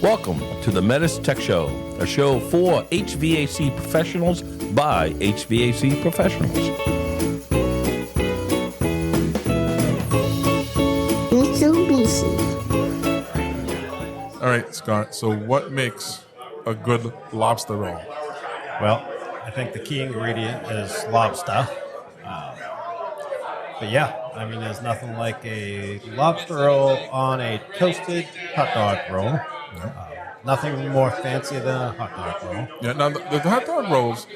Welcome to the METUS Tech Show, a show for HVAC professionals by HVAC professionals. Mitsubishi. All right, Scott. So what makes a good lobster roll? Well, I think the key ingredient is lobster. But yeah, I mean, there's nothing like a lobster roll on a toasted hot dog roll. Nothing more fancy than a hot dog roll. Yeah. Now the hot dog rolls.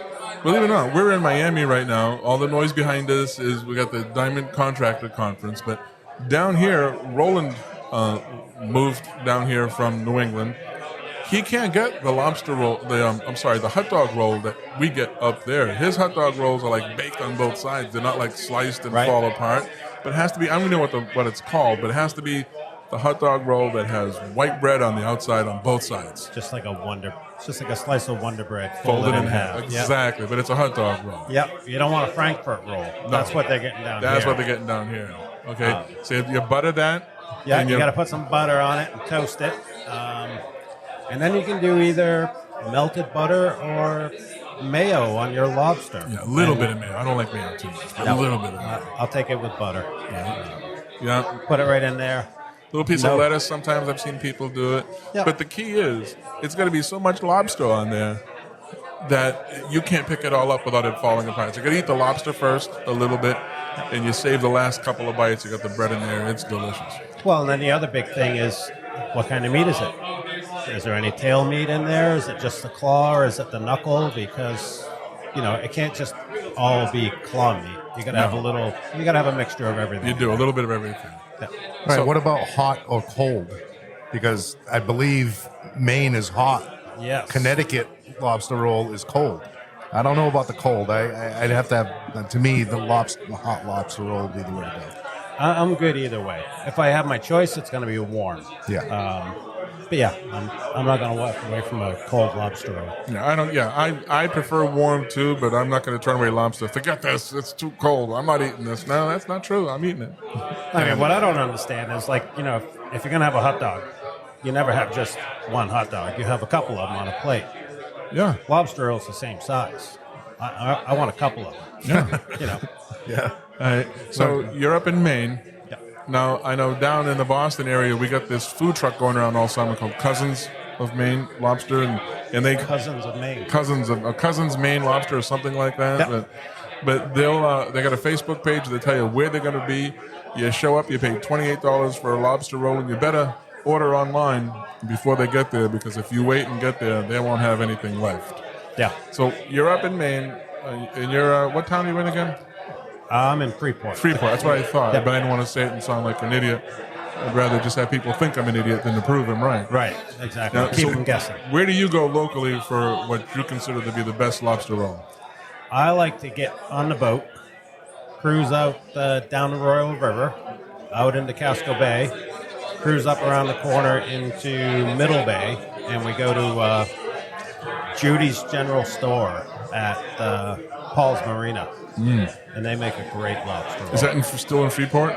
Believe it or not, we're in Miami right now. All the noise behind us is we got the Diamond Contractor Conference, but down here, Roland moved down here from New England. He can't get the lobster roll. The hot dog roll that we get up there. His hot dog rolls are like baked on both sides. They're not like sliced and fall apart. But it has to be. I don't know what it's called, but it has to be the hot dog roll that has white bread on the outside on both sides. Just like a slice of Wonder Bread Folded in half. Exactly, but it's a hot dog roll. Yep. You don't want a Frankfurt roll. No. That's what they're getting down here. That's what they're getting down here. Okay, so you butter that. Yeah, you got to put some butter on it and toast it. And then you can do either melted butter or mayo on your lobster. Yeah, a little bit of mayo. I don't like mayo too much, but a little bit of mayo. I'll take it with butter. Yeah. Put it right in there. Little piece of lettuce. Sometimes I've seen people do it. Yep. But the key is, it's going to be so much lobster on there that you can't pick it all up without it falling apart. So you're going to eat the lobster first a little bit, and you save the last couple of bites. You got the bread in there. It's delicious. Well, and then the other big thing is, what kind of meat is it? Is there any tail meat in there? Is it just the claw, or is it the knuckle? Because, it can't just all be claw meat. You got to have you got to have a mixture of everything. You do, a little bit of everything. Yeah. All right, what about hot or cold? Because I believe Maine is hot. Yes. Connecticut lobster roll is cold. I don't know about the cold. I'd have to have, to me, the hot lobster roll would be the way to go. I'm good either way. If I have my choice, it's going to be warm. Yeah. But yeah, I'm not going to walk away from a cold lobster roll. Yeah, I prefer warm too, but I'm not going to turn away lobster. Forget this. It's too cold. I'm not eating this. No, that's not true. I'm eating it. I mean, what I don't understand is, if you're going to have a hot dog, you never have just one hot dog. You have a couple of them on a plate. Yeah. Lobster roll's the same size. I want a couple of them. Yeah. Yeah. All right. So you're up in Maine. Yeah. Now, I know down in the Boston area, we got this food truck going around all summer called Cousins of Maine Lobster, and they Cousins of Maine. Cousins Maine Lobster or something like that. Yeah. But they got a Facebook page that tell you where they're going to be. You show up, you pay $28 for a lobster roll, and you better order online before they get there, because if you wait and get there, they won't have anything left. Yeah. So you're up in Maine, and you're what town are you in again? I'm in Freeport. Freeport, that's what I thought, Yeah. but I didn't want to say it and sound like an idiot. I'd rather just have people think I'm an idiot than to prove I'm right. Right, exactly. Now, Keep so them guessing. Where do you go locally for what you consider to be the best lobster roll? I like to get on the boat, cruise out down the Royal River, out into Casco Bay, cruise up around the corner into Middle Bay, and we go to Judy's General Store at Paul's Marina. And they make a great lobster roll. Is that still in Freeport?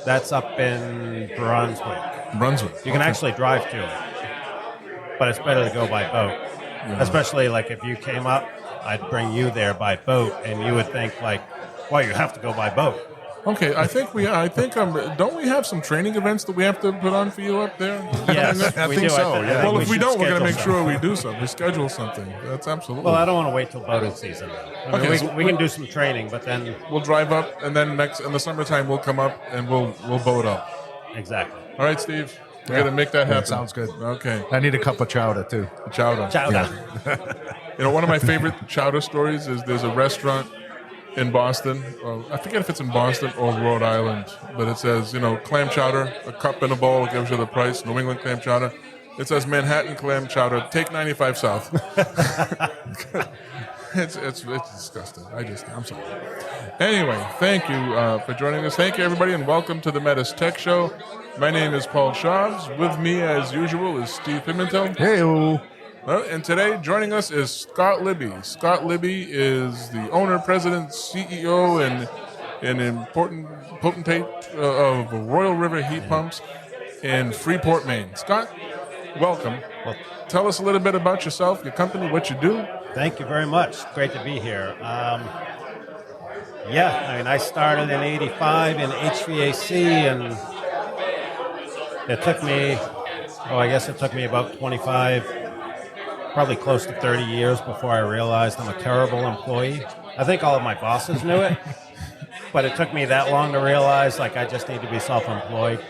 That's up in Brunswick. You can actually drive to it, but it's better to go by boat. Yeah. Especially if you came up, I'd bring you there by boat, and you would think well, you have to go by boat. Okay, don't we have some training events that we have to put on for you up there? Yes, I we think do. so, I think yeah. Well, if we don't, we're going to make schedule sure we do something. We schedule something. That's absolutely. Well, I don't want to wait till boating season. We can do some training, but then we'll drive up, and then in the summertime we'll come up and we'll boat up. exactly. All right, Steve. We're going to make that happen. Sounds good. Okay. I need a cup of chowder, too. Chowder. One of my favorite chowder stories is there's a restaurant in Boston. I forget if it's in Boston or Rhode Island, but it says, clam chowder, a cup in a bowl, gives you the price, New England clam chowder. It says Manhattan clam chowder, take 95 South. It's disgusting. I'm sorry. Anyway, thank you for joining us. Thank you, everybody, and welcome to the METUS Tech Show. My name is Paul Schaubs. With me, as usual, is Steve Pimentel. Hey-o. And today, joining us is Scott Libby. Scott Libby is the owner, president, CEO, and an important potentate of Royal River Heat Pumps in Freeport, Maine. Scott, welcome. Well, Tell us a little bit about yourself, your company, what you do. thank you very much. Great to be here. I started in '85 in HVAC, and it took me, about 25, probably close to 30 years before I realized I'm a terrible employee. I think all of my bosses knew it, but it took me that long to realize, I just need to be self-employed.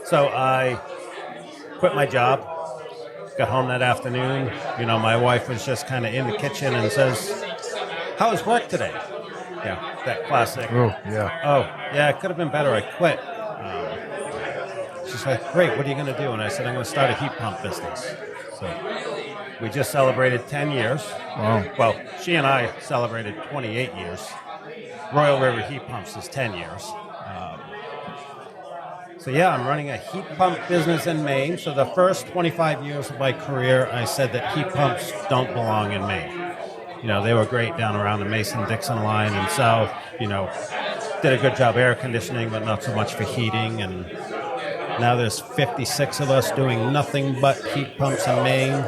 So I quit my job, got home that afternoon. My wife was just kind of in the kitchen and says, "How was work today?" Yeah, that classic. Oh, yeah. Oh, yeah, it could have been better. I quit. She's like, "Great, what are you going to do?" And I said, "I'm going to start a heat pump business." So we just celebrated 10 years. Wow. Well, she and I celebrated 28 years. Royal River Heat Pumps is 10 years. I'm running a heat pump business in Maine. So the first 25 years of my career, I said that heat pumps don't belong in Maine. They were great down around the Mason-Dixon line and south. Did a good job air conditioning, but not so much for heating. And now there's 56 of us doing nothing but heat pumps in Maine.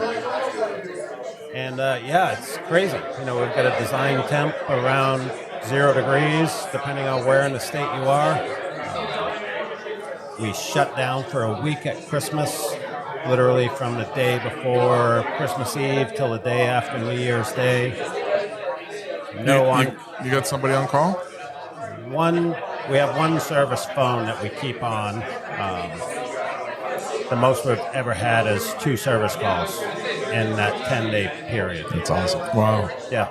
And it's crazy. We've got a design temp around 0 degrees, depending on where in the state you are. We shut down for a week at Christmas, literally from the day before Christmas Eve till the day after New Year's Day. You got somebody on call? We have one service phone that we keep on. The most we've ever had is 2 service calls in that 10-day period. That's awesome. Wow. Yeah.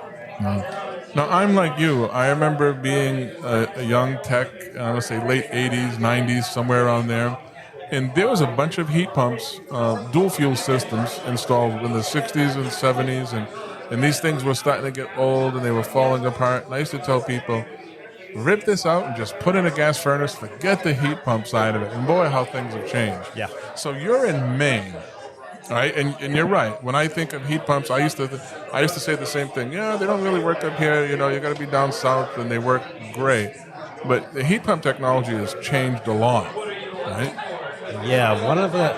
Now, I'm like you. I remember being a young tech, I would say late 80s, 90s, somewhere around there. And there was a bunch of heat pumps, dual fuel systems installed in the 60s and 70s. And these things were starting to get old and they were falling apart. And I used to tell people, rip this out and just put in a gas furnace, forget the heat pump side of it. And boy, how things have changed. Yeah. So you're in Maine. All right, and you're right. When I think of heat pumps, I used to say the same thing. Yeah, they don't really work up here. You got to be down south, and they work great. But the heat pump technology has changed a lot, right? Yeah, one of the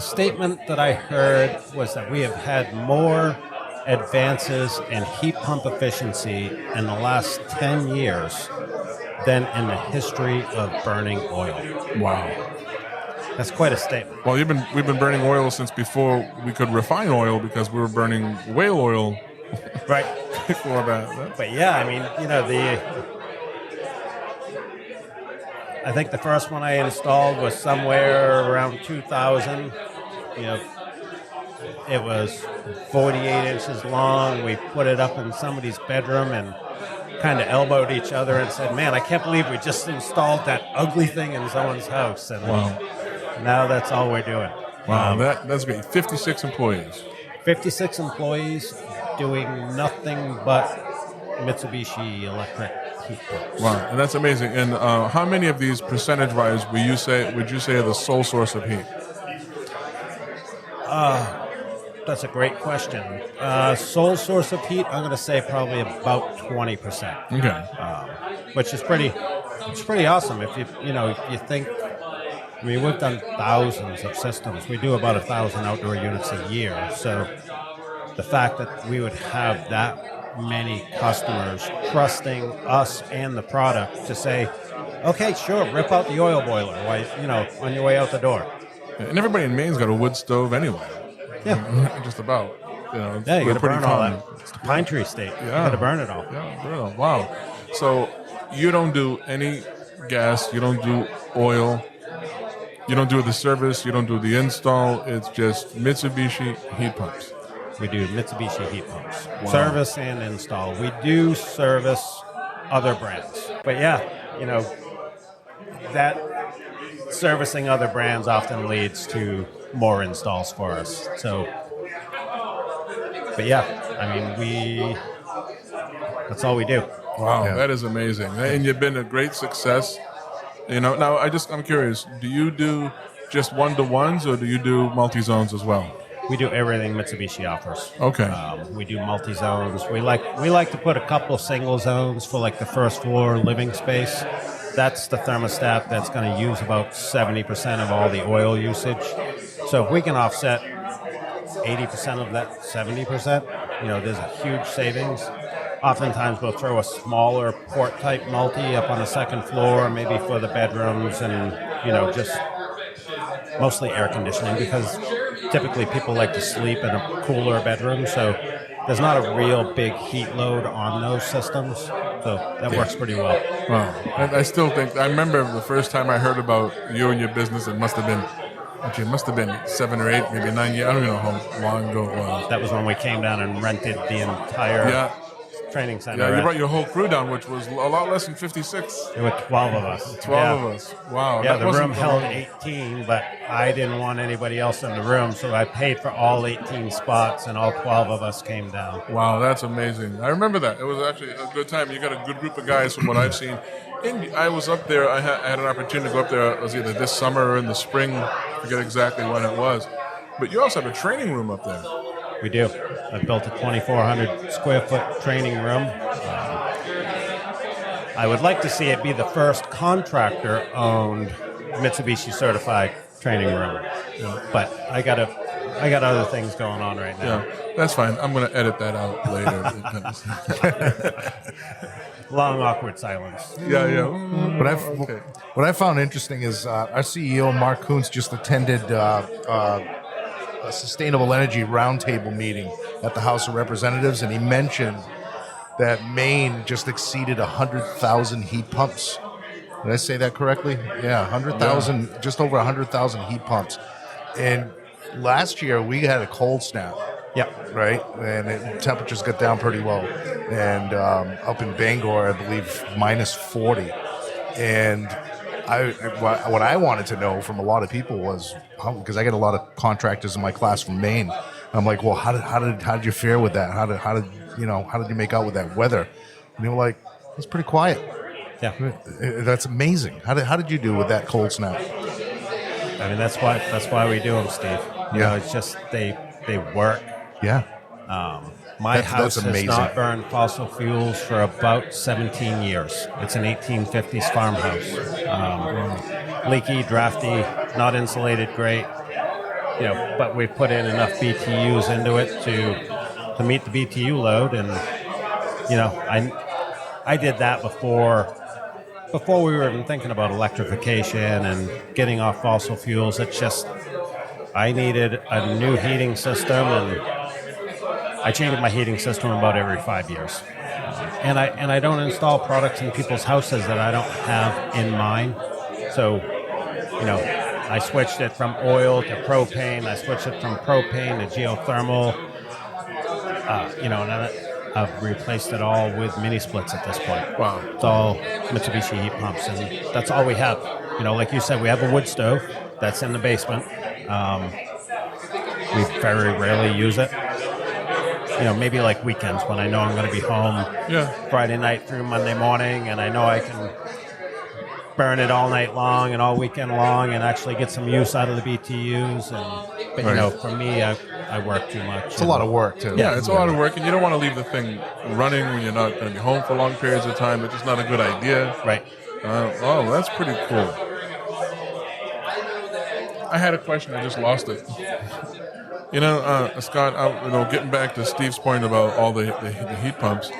statement that I heard was that we have had more advances in heat pump efficiency in the last 10 years than in the history of burning oil. Wow. That's quite a statement. Well, we've been burning oil since before we could refine oil because we were burning whale oil Right. before that. But yeah, I think the first one I installed was somewhere around 2000. It was 48 inches long. We put it up in somebody's bedroom and kind of elbowed each other and said, "Man, I can't believe we just installed that ugly thing in someone's house." And Wow. now that's all we're doing. Wow, that's great. 56 employees. 56 employees doing nothing but Mitsubishi Electric heat pumps. Wow, and that's amazing. And how many of these, percentage-wise, would you say are the sole source of heat? That's a great question. Sole source of heat, I'm going to say probably about 20%. Okay. Which is pretty awesome. If you think, we've done thousands of systems. We do about 1,000 outdoor units a year. So the fact that we would have that many customers trusting us and the product to say, "Okay, sure, rip out the oil boiler," on your way out the door. And everybody in Maine's got a wood stove anyway. Yeah. Just about. Yeah, you got to burn all that. It's the pine tree state. Yeah. You got to burn it all. Yeah, burn it all. Wow. So you don't do any gas, you don't do oil, you don't do the service, you don't do the install. It's just Mitsubishi heat pumps. We do Mitsubishi heat pumps. Wow. Service and install. We do service other brands. But yeah, that servicing other brands often leads to more installs for us. So, but yeah, that's all we do. Wow, Yeah. that is amazing. And you've been a great success. Now I'm curious, do you do just one-to-ones or do you do multi-zones as well? We do everything Mitsubishi offers. Okay. We do multi-zones. We like to put a couple single zones for like the first floor living space. that's the thermostat that's going to use about 70% of all the oil usage. So if we can offset 80% of that 70%, there's a huge savings. Oftentimes we'll throw a smaller port-type multi up on the second floor, maybe for the bedrooms and, just mostly air conditioning, because typically people like to sleep in a cooler bedroom, so there's not a real big heat load on those systems. So that works pretty well. Wow. I still think, I remember the first time I heard about you and your business, it must have been 7 or 8, maybe 9 years. I don't even know how long ago it was. That was when we came down and rented the entire training center. Yeah, you brought your whole crew down, which was a lot less than 56. There were 12 of us. 12 of us. Wow. Yeah, the room held 18, but I didn't want anybody else in the room, so I paid for all 18 spots, and all 12 of us came down. Wow, that's amazing. I remember that. It was actually a good time. You got a good group of guys from what I've seen. I was up there. I had an opportunity to go up there. It was either this summer or in the spring. I forget exactly when it was. But you also have a training room up there. We do. I built a 2,400 square foot training room. I would like to see it be the first contractor-owned Mitsubishi certified training room, but I got other things going on right now. Yeah, that's fine. I'm going to edit that out later. Long awkward silence. Yeah. What I found interesting is our CEO Mark Kuntz just attended a sustainable energy roundtable meeting at the House of Representatives, and he mentioned that Maine just exceeded 100,000 heat pumps. Did I say that correctly? Yeah, 100,000, just over 100,000 heat pumps. And last year we had a cold snap. Yep. Right? And temperatures got down pretty low. And up in Bangor, I believe, minus 40. And what I wanted to know from a lot of people was, because I get a lot of contractors in my class from Maine. I'm like, well, how did you fare with that? How did you make out with that weather? And they were like, it's pretty quiet. Yeah. That's amazing. How did you do with that cold snap? I mean, that's why we do them, Steve. It's just they work. Yeah. My house has not burned fossil fuels for about 17 years. It's an 1850s farmhouse. Leaky, drafty, not insulated great. But we've put in enough BTUs into it to meet the BTU load, and I did that before we were even thinking about electrification and getting off fossil fuels. It's just I needed a new heating system, and I change my heating system about every 5 years. And I don't install products in people's houses that I don't have in mind. So, I switched it from oil to propane. I switched it from propane to geothermal. And I've replaced it all with mini splits at this point. Wow. It's all Mitsubishi heat pumps, and that's all we have. Like you said, we have a wood stove that's in the basement. We very rarely use it. Maybe like weekends when I know I'm going to be home Friday night through Monday morning, and I know I can burn it all night long and all weekend long and actually get some use out of the BTUs. But for me, I work too much. It's a lot of work, too. Yeah, it's a lot of work, and you don't want to leave the thing running when you're not going to be home for long periods of time. It's just not a good idea. Right. That's pretty cool. I had a question. I just lost it. Scott, getting back to Steve's point about all the heat pumps,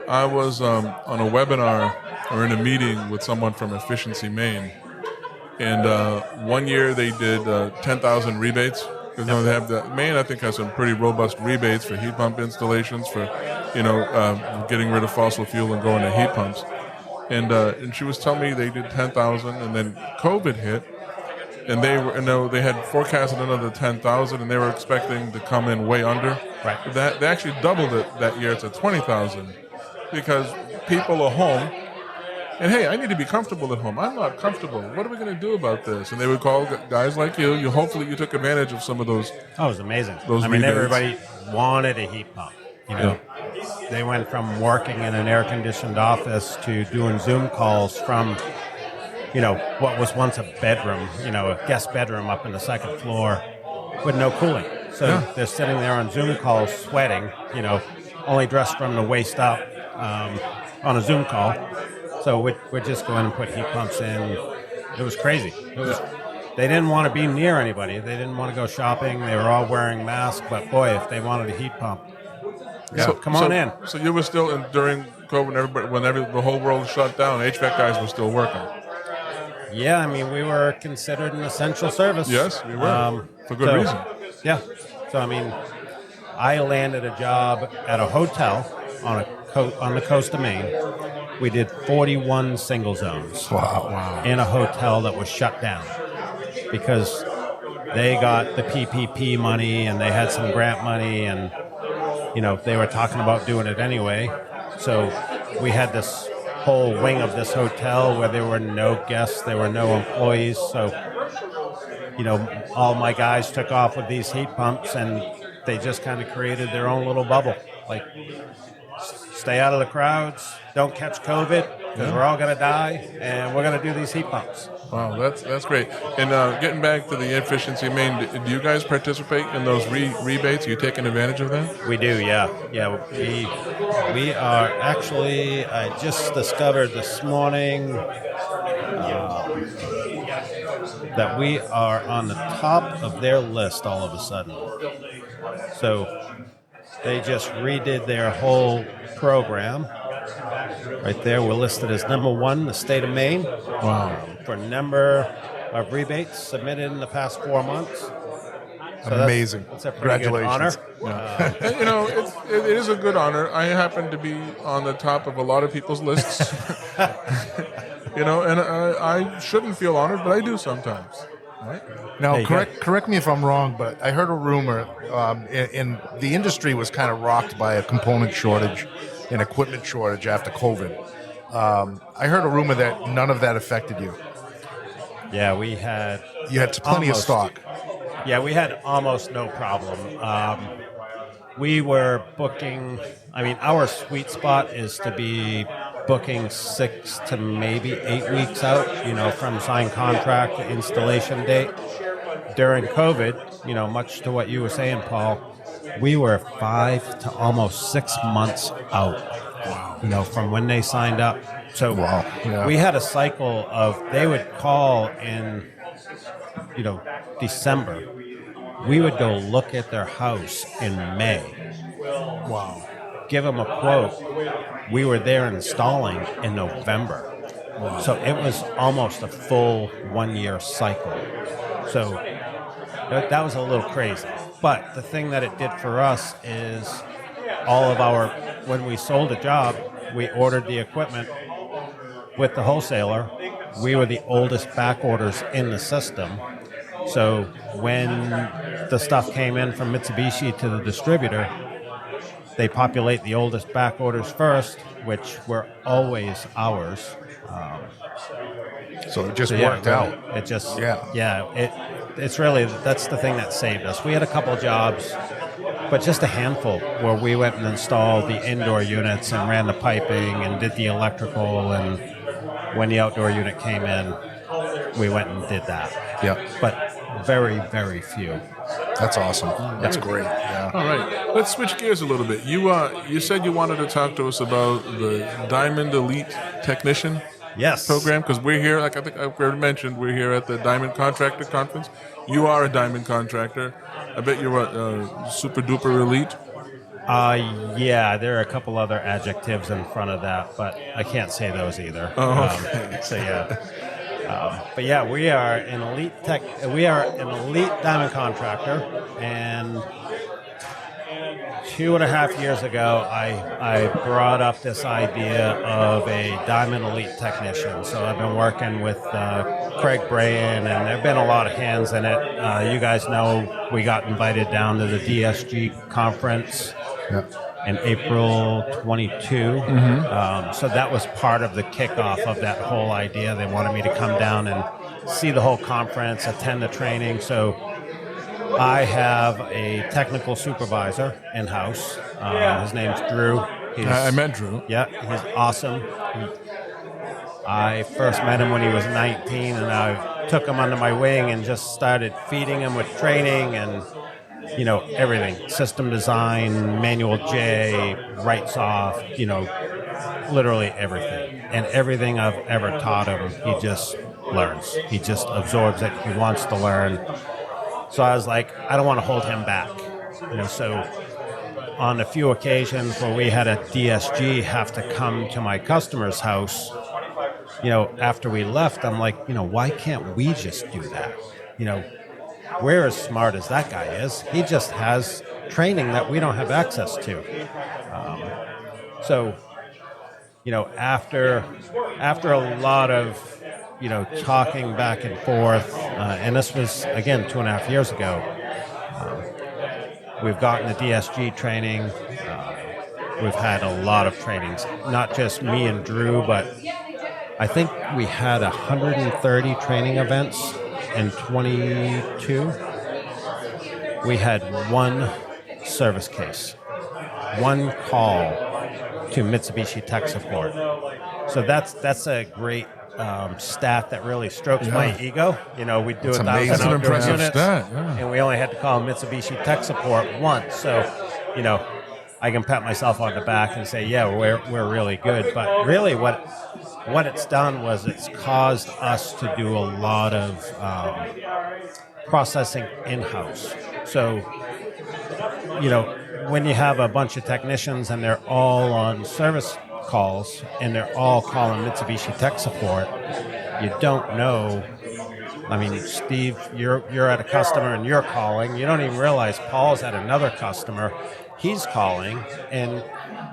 I was on a webinar or in a meeting with someone from Efficiency Maine, and 1 year they did 10,000 rebates. Because they have Maine, I think, has some pretty robust rebates for heat pump installations for, getting rid of fossil fuel and going to heat pumps. And she was telling me they did 10,000, and then COVID hit. And they had forecasted another 10,000, and they were expecting to come in way under. Right. That they actually doubled it that year to 20,000, because people are home, and hey, I need to be comfortable at home. I'm not comfortable. What are we going to do about this? And they would call guys like you. Hopefully you took advantage of some of those. Oh, it was amazing. Rebates. Everybody wanted a heat pump. They went from working in an air-conditioned office to doing Zoom calls from what was once a bedroom, a guest bedroom up in the second floor with no cooling. So they're sitting there on Zoom calls sweating, only dressed from the waist up on a Zoom call. So we'd just go in and put heat pumps in. It was crazy. They didn't want to be near anybody. They didn't want to go shopping. They were all wearing masks. But boy, if they wanted a heat pump, come on in. So you were still during COVID, when the whole world shut down, HVAC guys were still working. Yeah, I mean, we were considered an essential service. Yes, we were. For good reason. Yeah. So, I mean, I landed a job at a hotel on the coast of Maine. We did 41 single zones. Wow. In a hotel that was shut down because they got the PPP money and they had some grant money and, they were talking about doing it anyway. So we had this whole wing of this hotel where there were no guests, there were no employees. So, all my guys took off with these heat pumps and they just kind of created their own little bubble. Like, stay out of the crowds, don't catch COVID, because we're all going to die, and we're going to do these heat pumps. Wow, that's great. And getting back to the efficiency, do you guys participate in those rebates? Are you taking advantage of that? We do, yeah. Yeah, we are actually, I just discovered this morning that we are on the top of their list all of a sudden. So they just redid their whole program. Right there, we're listed as number one in the state of Maine. Wow. For number of rebates submitted in the past 4 months. So amazing. That's a pretty good honor. Yeah. It is a good honor. I happen to be on the top of a lot of people's lists. And I shouldn't feel honored, but I do sometimes. Right? Now, correct me if I'm wrong, but I heard a rumor, and the industry was kind of rocked by a component shortage, an equipment shortage after COVID. I heard a rumor that none of that affected you. Yeah, You had plenty of stock. Yeah, we had almost no problem. We were booking, our sweet spot is to be booking 6 to maybe 8 weeks out, from signed contract to installation date. During COVID, much to what you were saying, Paul, we were 5 to almost 6 months out, from when they signed up. So we had a cycle of, they would call in, December. We would go look at their house in May. Wow. Give them a quote. We were there installing in November. Wow. So it was almost a full 1 year cycle. So that was a little crazy. But the thing that it did for us is when we sold a job, we ordered the equipment with the wholesaler. We were the oldest back orders in the system. So when the stuff came in from Mitsubishi to the distributor, they populate the oldest back orders first, which were always ours. So it just worked out. It just, it's really, that's the thing that saved us. We had a couple jobs, but just a handful where we went and installed the indoor units and ran the piping and did the electrical. And when the outdoor unit came in, we went and did that. Yeah. But very, very few. That's awesome. That's great. Yeah. All right. Let's switch gears a little bit. You said you wanted to talk to us about the Diamond Elite Technician program, because we're here, like I think I already mentioned, we're here at the Diamond Contractor Conference. You are a Diamond Contractor. I bet you're a super duper elite. Yeah, there are a couple other adjectives in front of that, but I can't say those either. Oh, okay. So yeah. But yeah, we are an elite diamond contractor, and 2.5 years ago, I brought up this idea of a Diamond Elite technician. So I've been working with Craig Brayan, and there have been a lot of hands in it. You guys know we got invited down to the DSG conference in April 22. Mm-hmm. So that was part of the kickoff of that whole idea. They wanted me to come down and see the whole conference, attend the training. So I have a technical supervisor in-house. His name's Drew. I met Drew. Yeah, he's awesome. I first met him when he was 19, and I took him under my wing and just started feeding him with training and, everything. System design, manual J, right soft, literally everything. and everything I've ever taught him, he just learns. He just absorbs it. He wants to learn. So I was like, I don't want to hold him back. So on a few occasions where we had a DSG have to come to my customer's house, after we left, I'm like, why can't we just do that? We're as smart as that guy is. He just has training that we don't have access to. So, after a lot of, talking back and forth, and this was, again, 2.5 years ago, we've gotten the DSG training. We've had a lot of trainings, not just me and Drew, but I think we had 130 training events in 22. We had one service case, one call to Mitsubishi Tech Support. So that's a great stat that really strokes my ego. We do 1,000 That's an outdoor impressive units, stat, yeah. and we only had to call Mitsubishi Tech Support once. So, I can pat myself on the back and say, yeah, we're really good. But really, what it's done was it's caused us to do a lot of processing in-house. So, when you have a bunch of technicians and they're all on service calls and they're all calling Mitsubishi Tech Support, you don't know. I mean, Steve, you're at a customer and you're calling. You don't even realize Paul's at another customer. He's calling, and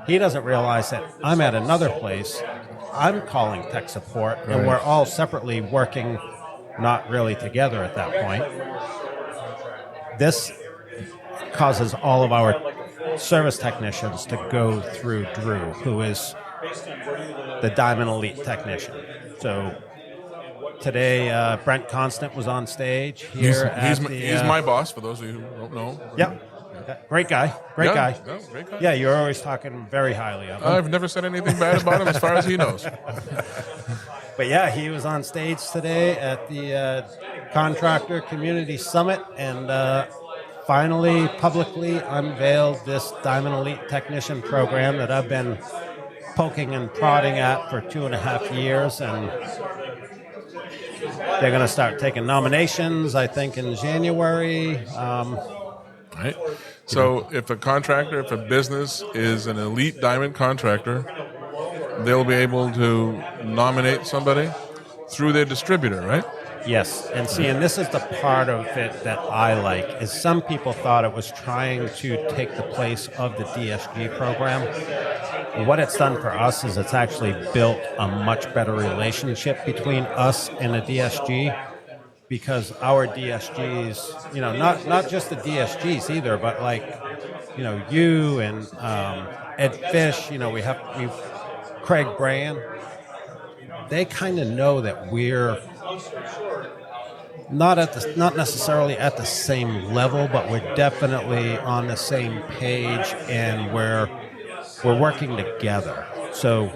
he doesn't realize that I'm at another place. I'm calling tech support, and we're all separately working, not really together at that point. This causes all of our service technicians to go through Drew, who is the Diamond Elite technician. So today, Brent Constant was on stage here. He's my boss, for those of you who don't know. Yep. Great guy. Great guy. No, great guy. Yeah, you're always talking very highly of him. I've never said anything bad about him as far as he knows. But yeah, he was on stage today at the Contractor Community Summit and finally publicly unveiled this Diamond Elite Technician program that I've been poking and prodding at for 2.5 years. And they're going to start taking nominations, I think, in January. Right. So if a contractor, if a business is an elite diamond contractor, they'll be able to nominate somebody through their distributor, right? Yes. And see, and this is the part of it that I like, is some people thought it was trying to take the place of the DSG program. What it's done for us is it's actually built a much better relationship between us and the DSG. Because our DSGs, not just the DSGs either, but like, you and Ed Fish, we have Craig Brand. They kind of know that we're not necessarily at the same level, but we're definitely on the same page, and we're working together. So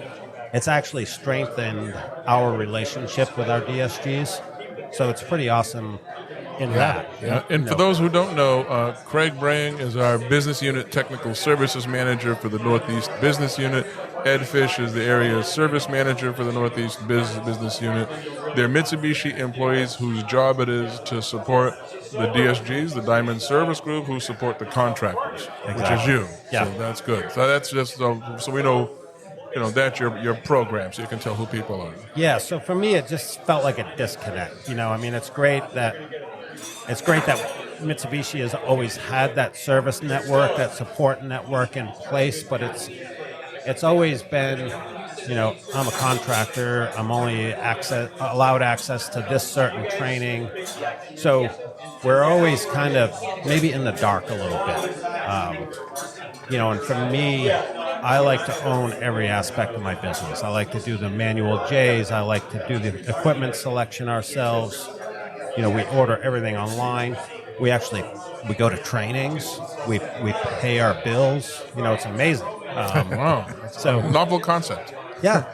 it's actually strengthened our relationship with our DSGs. So it's pretty awesome in that. Yeah. And for those who don't know, Craig Brang is our business unit technical services manager for the Northeast Business Unit. Ed Fish is the area service manager for the Northeast Business Unit. They're Mitsubishi employees whose job it is to support the DSGs, the Diamond Service Group, who support the contractors, which is you. Yeah. So that's good. So that's just so we know. That's your program, so you can tell who people are. Yeah, so for me, it just felt like a disconnect. It's great that Mitsubishi has always had that service network, that support network in place, but it's always been, I'm a contractor, I'm only allowed access to this certain training, so we're always kind of maybe in the dark a little bit. And for me, I like to own every aspect of my business. I like to do the manual J's. I like to do the equipment selection ourselves. We order everything online. We go to trainings. We pay our bills. It's amazing. Wow. So novel concept. Yeah.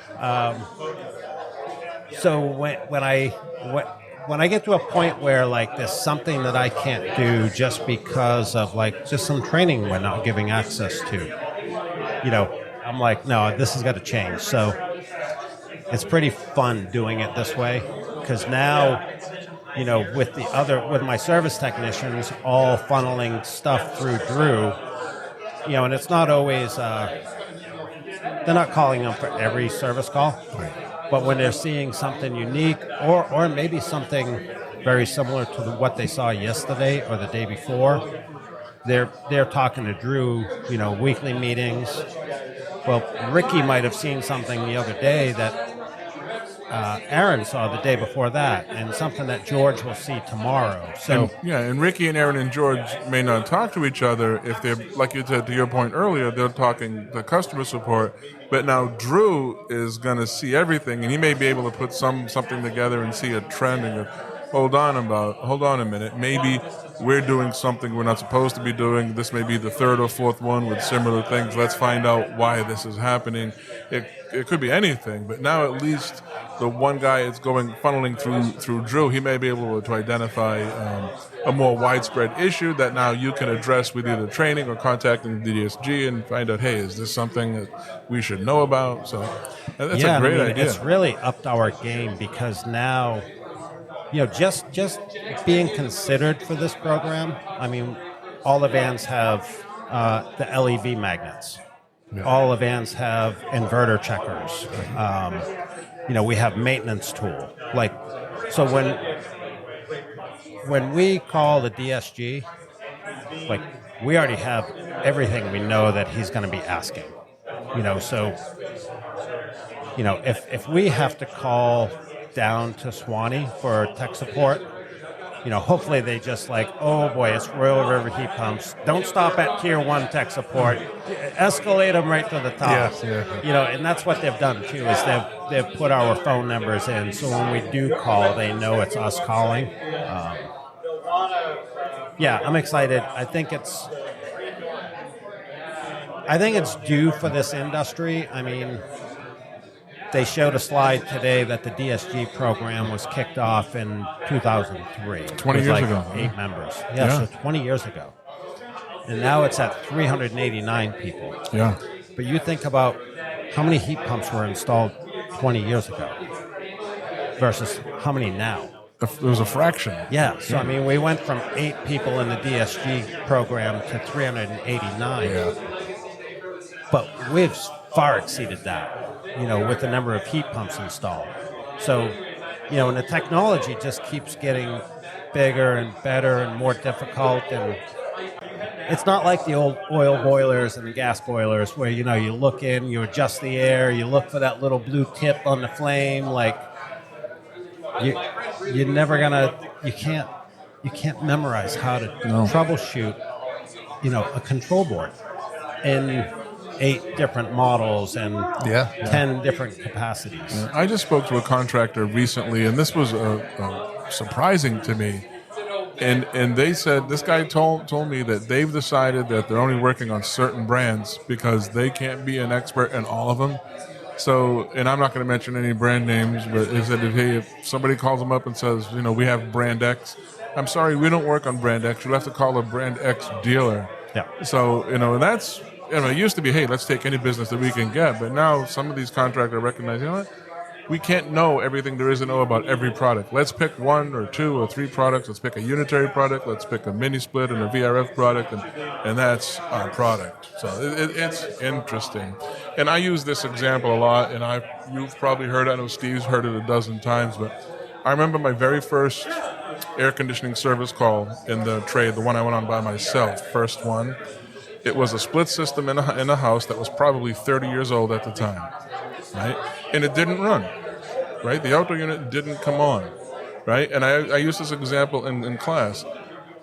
So when I get to a point where like there's something that I can't do just because of like just some training we're not giving access to, I'm like, no, this has got to change. So it's pretty fun doing it this way because now, with my service technicians all funneling stuff through Drew, and it's not always, they're not calling them for every service call, but when they're seeing something unique or maybe something very similar to what they saw yesterday or the day before, they're talking to Drew, weekly meetings. Well, Ricky might have seen something the other day that Aaron saw the day before that, and something that George will see tomorrow. So and Ricky and Aaron and George may not talk to each other if they're, like you said to your point earlier, they're talking to customer support. But now Drew is going to see everything, and he may be able to put something together and see a trend and go, hold on a minute, maybe we're doing something we're not supposed to be doing. This may be the third or fourth one with similar things. Let's find out why this is happening. It could be anything, but now at least the one guy is funneling through Drew. He may be able to identify a more widespread issue that now you can address with either training or contacting the DSG and find out, hey, is this something that we should know about? So that's a great idea. It's really upped our game because now, just being considered for this program. I mean, all the vans have the LEV magnets. Yeah. All the vans have inverter checkers. We have maintenance tool. So when we call the DSG, we already have everything we know that he's going to be asking. If we have to call down to Swanee for tech support, hopefully they just oh boy, it's Royal River heat pumps. Don't stop at tier 1 tech support. Escalate them right to the top. Yes, yeah. And that's what they've done too, is they've put our phone numbers in. So when we do call, they know it's us calling. I'm excited. I think it's due for this industry. I mean, they showed a slide today that the DSG program was kicked off in 2003. 20 years ago. 8 members. So 20 years ago. And now it's at 389 people. Yeah. But you think about how many heat pumps were installed 20 years ago versus how many now. It was a fraction. Yeah. So, I mean, we went from 8 people in the DSG program to 389. Yeah. But we've far exceeded that, with the number of heat pumps installed. So, and the technology just keeps getting bigger and better and more difficult. And it's not like the old oil boilers and gas boilers where, you look in, you adjust the air, you look for that little blue tip on the flame. You're never you can't memorize how to troubleshoot, a control board in 8 different models and 10 different capacities. Yeah. I just spoke to a contractor recently, and this was surprising to me. And they said, this guy told me that they've decided that they're only working on certain brands because they can't be an expert in all of them. So, and I'm not going to mention any brand names, but they said, if somebody calls them up and says, we have brand X, I'm sorry, we don't work on brand X. You'll have to call a brand X dealer. Yeah. So, and that's, it used to be, hey, let's take any business that we can get. But now some of these contractors recognize, what? We can't know everything there is to know about every product. Let's pick 1 or 2 or 3 products. Let's pick a unitary product. Let's pick a mini split and a VRF product, and that's our product. So it's interesting. And I use this example a lot, and you've probably heard it. I know Steve's heard it a dozen times, but I remember my very first air conditioning service call in the trade, the one I went on by myself, first one. It was a split system in a house that was probably 30 years old at the time, right? And it didn't run, right? The outdoor unit didn't come on, right? And I use this example in class.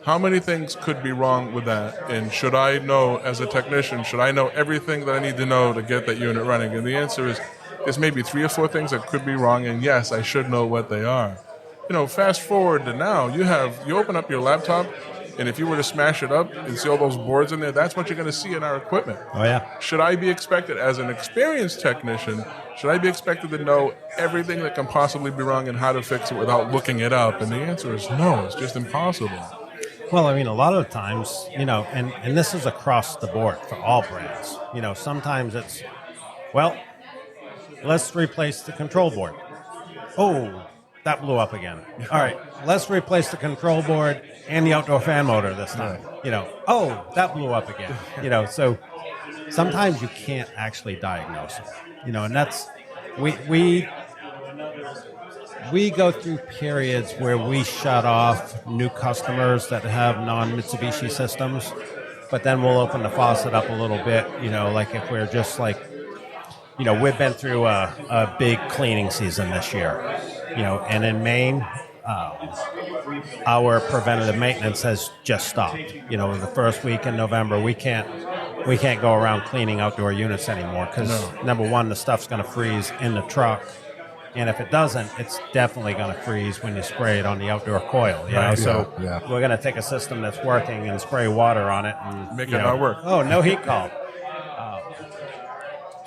How many things could be wrong with that? And should I know, as a technician, should I know everything that I need to know to get that unit running? And the answer is, there's maybe 3 or 4 things that could be wrong, and yes, I should know what they are. Fast forward to now, you open up your laptop, and if you were to smash it up and see all those boards in there, that's what you're going to see in our equipment. Oh, yeah. Should I be expected, as an experienced technician, should I be expected to know everything that can possibly be wrong and how to fix it without looking it up? And the answer is no, it's just impossible. Well, I mean, a lot of the times, and this is across the board for all brands. Sometimes it's, let's replace the control board. Oh, that blew up again. All right, let's replace the control board and the outdoor fan motor this time. Oh, that blew up again. So sometimes you can't actually diagnose it. And that's we go through periods where we shut off new customers that have non-Mitsubishi systems, but then we'll open the faucet up a little bit, like if we're just like, we've been through a big cleaning season this year, and in Maine, our preventative maintenance has just stopped. The first week in November, we can't go around cleaning outdoor units anymore because, number one, the stuff's going to freeze in the truck. And if it doesn't, it's definitely going to freeze when you spray it on the outdoor coil. So we're going to take a system that's working and spray water on it and make it not work. Oh, no heat call.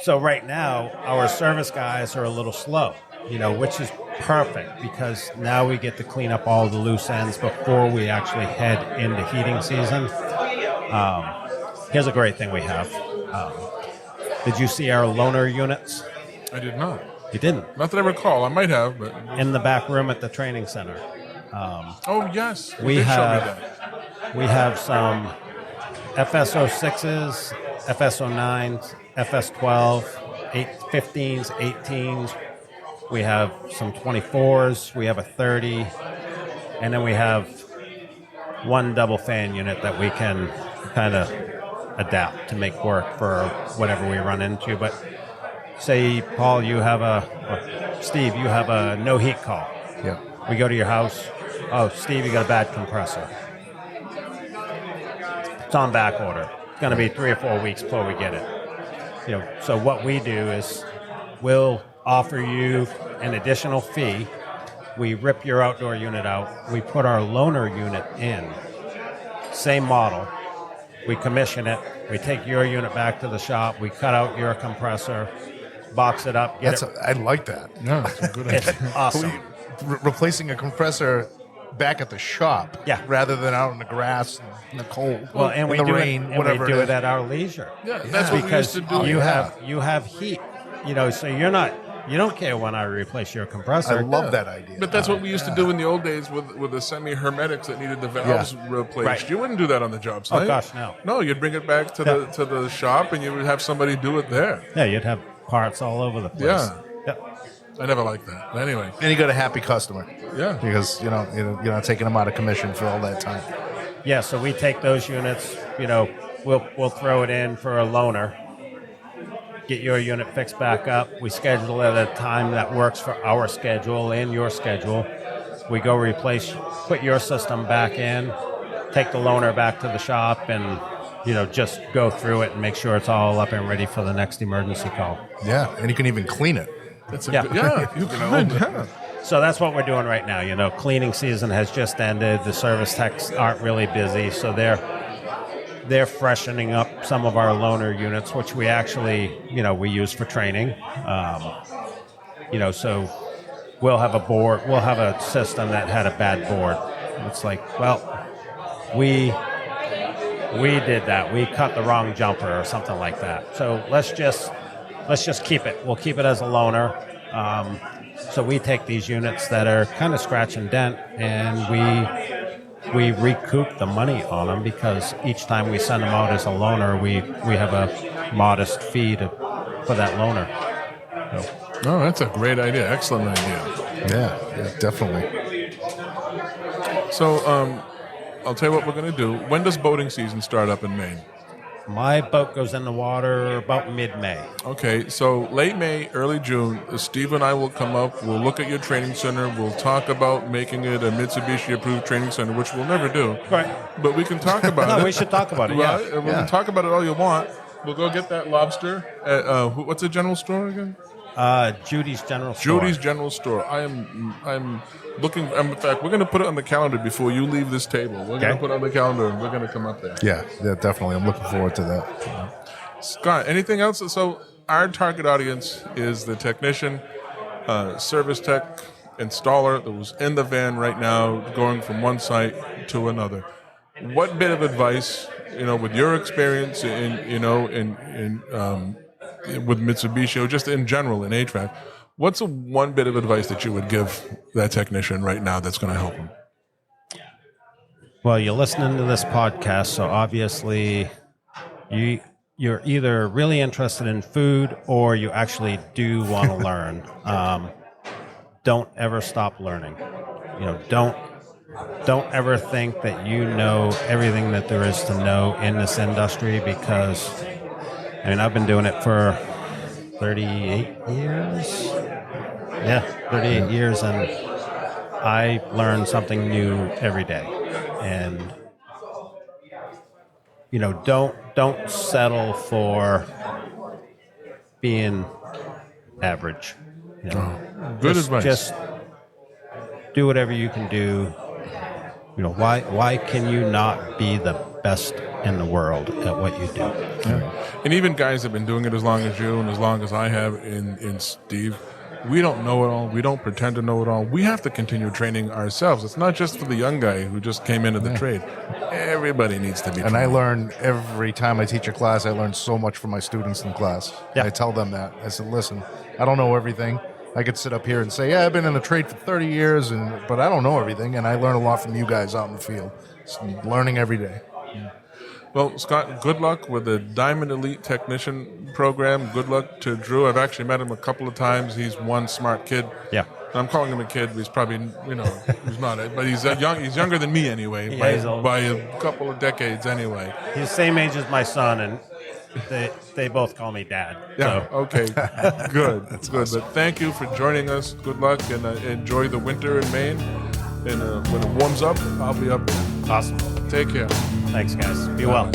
So right now, our service guys are a little slow, which is perfect because now we get to clean up all the loose ends before we actually head into heating season. Here's a great thing we have. Did you see our loaner units? I did not. You didn't? Not that I recall. I might have, but in the back room at the training center. Oh yes, we did have show me that. we have some FS06s, FS09s, FS12, 15s, 18s. We have some 24s. We have a 30, and then we have one double fan unit that we can kind of adapt to make work for whatever we run into. But say, Paul, Steve, you have a no heat call. Yeah. We go to your house. Oh, Steve, you got a bad compressor. It's on back order. It's going to be 3 or 4 weeks before we get it. So what we do is we'll offer you an additional fee. We rip your outdoor unit out. We put our loaner unit in. Same model. We commission it. We take your unit back to the shop. We cut out your compressor, box it up. I like that. No, that's a good idea. It's awesome. Replacing a compressor back at the shop, rather than out in the grass in the cold, well, and in we the rain, whatever. We do it at our leisure. Yeah, that's what we used to do. You have heat, so you don't care when I replace your compressor. I love that idea. But that's what we used to do in the old days with the semi-hermetics that needed the valves replaced. Right. You wouldn't do that on the job site. Oh gosh, no. No, you'd bring it back to the shop and you would have somebody do it there. Yeah, you'd have parts all over the place. Yeah. Yep. I never liked that. But anyway. And you got a happy customer. Yeah. Because you're not taking them out of commission for all that time. Yeah, so we take those units, we'll throw it in for a loaner, get your unit fixed back up. We schedule it at a time that works for our schedule and your schedule. We go put your system back in, take the loaner back to the shop, and just go through it and make sure it's all up and ready for the next emergency call. Yeah, and you can even clean it. That's Yeah. you could. Yeah. So that's what we're doing right now. Cleaning season has just ended. The service techs aren't really busy, so they're freshening up some of our loaner units, which we actually, we use for training. So we'll have a system that had a bad board. It's like, well, we did that. We cut the wrong jumper or something like that. So let's just keep it. We'll keep it as a loaner. So we take these units that are kind of scratch and dent, and we recoup the money on them because each time we send them out as a loaner, we have a modest fee for that loaner. So. Oh, that's a great idea. Excellent idea. Yeah, definitely. So I'll tell you what we're going to do. When does boating season start up in Maine? My boat goes in the water about mid-May. Okay, so late May, early June, Steve and I will come up. We'll look at your training center. We'll talk about making it a Mitsubishi-approved training center, which we'll never do. Right. But we can talk about it. No, we should talk about it, yeah. Right? We can talk about it all you want. We'll go get that lobster at, what's the general store again? Judy's General Store. Judy's General Store. I'm looking. In fact, we're going to put it on the calendar before you leave this table. We're going to put it on the calendar, and we're going to come up there. Yeah, definitely. I'm looking forward to that. Scott, anything else? So our target audience is the technician, service tech, installer that was in the van right now, going from one site to another. What bit of advice, with your experience in with Mitsubishi or just in general in HVAC, what's one bit of advice that you would give that technician right now that's going to help him? Well, you're listening to this podcast, so obviously you're either really interested in food or you actually do want to learn. Don't ever stop learning. Don't ever think that you know everything that there is to know in this industry, because I've been doing it for 38 years. Yeah, 38 years, and I learn something new every day. And don't settle for being average. Good advice. Just do whatever you can do. Why can you not be the best in the world at what you do? Yeah. And even guys have been doing it as long as you and as long as I have in Steve, we don't know it all. We don't pretend to know it all. We have to continue training ourselves. It's not just for the young guy who just came into the trade. Everybody needs to be trained. And I learn every time I teach a class, I learn so much from my students in class. Yeah. I tell them that. I said, listen, I don't know everything. I could sit up here and say, yeah, I've been in the trade for 30 years, but I don't know everything, and I learn a lot from you guys out in the field. So learning every day. Well, Scott, good luck with the Diamond Elite Technician Program. Good luck to Drew. I've actually met him a couple of times. He's one smart kid. Yeah. I'm calling him a kid. He's probably, he's not it, but he's young. He's younger than me anyway, Yeah, he's old. by a couple of decades anyway. He's the same age as my son, and they both call me Dad. Yeah. So. Okay. Good. That's good. But thank you for joining us. Good luck, and enjoy the winter in Maine. And when it warms up, I'll be up there. Awesome. Take care. Thanks, guys. Be well.